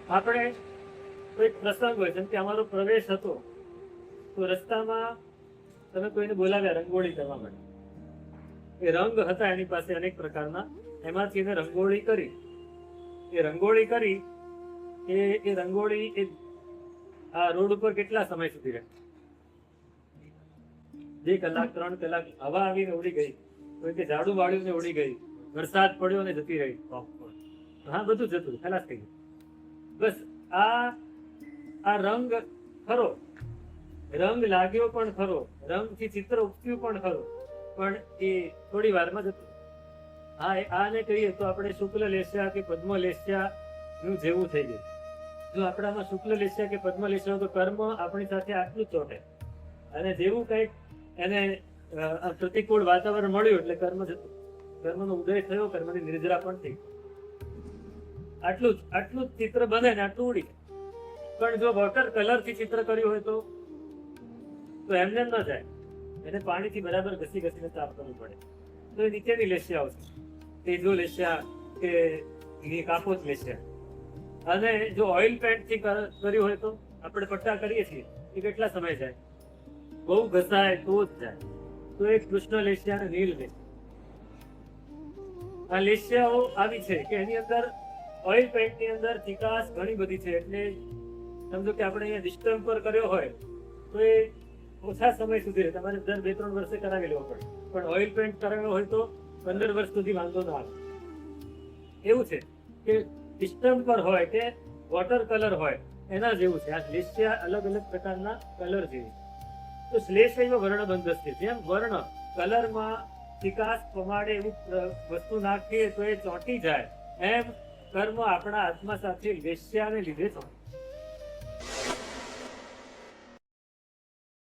આપણે કોઈ પ્રસંગ હોય, જેમ કે અમારો પ્રવેશ હતો, તો રસ્તામાં તમે કોઈને બોલાવ્યા રંગોળી કરવા માટે. એ રંગ હતા એની પાસે અનેક પ્રકારના, એમાંથી એને રંગોળી કરી. એ રંગોળી કરી એ રંગોળી એ આ રોડ ઉપર કેટલા સમય સુધી રહે? 2 કલાક 3 કલાક. હવા આવીને ઉડી ગઈ, કોઈ કે ઝાડુ વાળ્યું ને ઉડી ગઈ, વરસાદ પડ્યો ને જતી રહી, હા બધું જતું ખલાસ થઈ ગયું. બસ આ રંગ ખરો, રંગ લાગ્યો પણ ખરો, રંગથી ચિત્ર ઉપસ્યું પણ ખરું, પણ એ થોડી વારમાં જતું. હા, આને કહીએ તો આપણે શુક્લ લેસ્યા કે પદ્મ લેસ્યા નું જેવું થઈ ગયું. જો આપણામાં શુક્લ લેસ્યા કે પદ્મ લેસ્યા તો કર્મ આપણી સાથે આટલું જ ચોટે, અને જેવું કંઈક એને પ્રતિકૂળ વાતાવરણ મળ્યું એટલે કર્મ જતું, કર્મનો ઉદય થયો, કર્મની નિર્જરા પણ થઈ. આટલું જ ચિત્ર બને ને આટલું ઉડી. પણ જો વોટર કલર થી ચિત્ર કર્યું હોય તો એમને ન જાય, એને પાણીથી બરાબર ઘસીને સાફ કરવું પડે. તો એ નીચેની લેસ્યા આવશે, તેજો લેસ્યા કે કાપોચ લેસ્યા. અને જો ઓઇલ પેન્ટ થી કર્યું હોય તો આપણે પટ્ટા કરીએ છીએ એ કેટલા સમય જાય? બહુ ઘસાય તો જ જાય. તો એ કૃષ્ણ લેસ્યા અને નીલ લેસ્યા, આ લેસ્યાઓ આવી છે કે એની અંદર ઓઇલ પેન્ટ ની અંદર ચિકાસ ઘણી બધી છે. એટલે સમજો કે આપણે અહીંયા ડિસ્ટર્બ પર કર્યો હોય તો એ ઓછા સમય સુધી રહે. તમારે દર 2-3 વર્ષે કરાવી લેવો પડે, પણ ઓઇલ પેન્ટ કરાવ્યો હોય તો 15 વર્ષ સુધી વાંધો ના આવે. એવું છે કે ડિસ્ટર્બ પર હોય કે વોટર કલર હોય એના જેવું છે. આ લેસ્યા અલગ અલગ પ્રકારના કલર જેવી. તો શ્લેષૈવ વર્ણબંધસ્ય છે. જેમ વર્ણ કલરમાં ચિકાસ પમાડે એવું વસ્તુ નાખીએ તો એ ચોંટી જાય, એમ કર્મ આપણા આત્મા સાથે લેસ્યાને લીધે ચોંટે.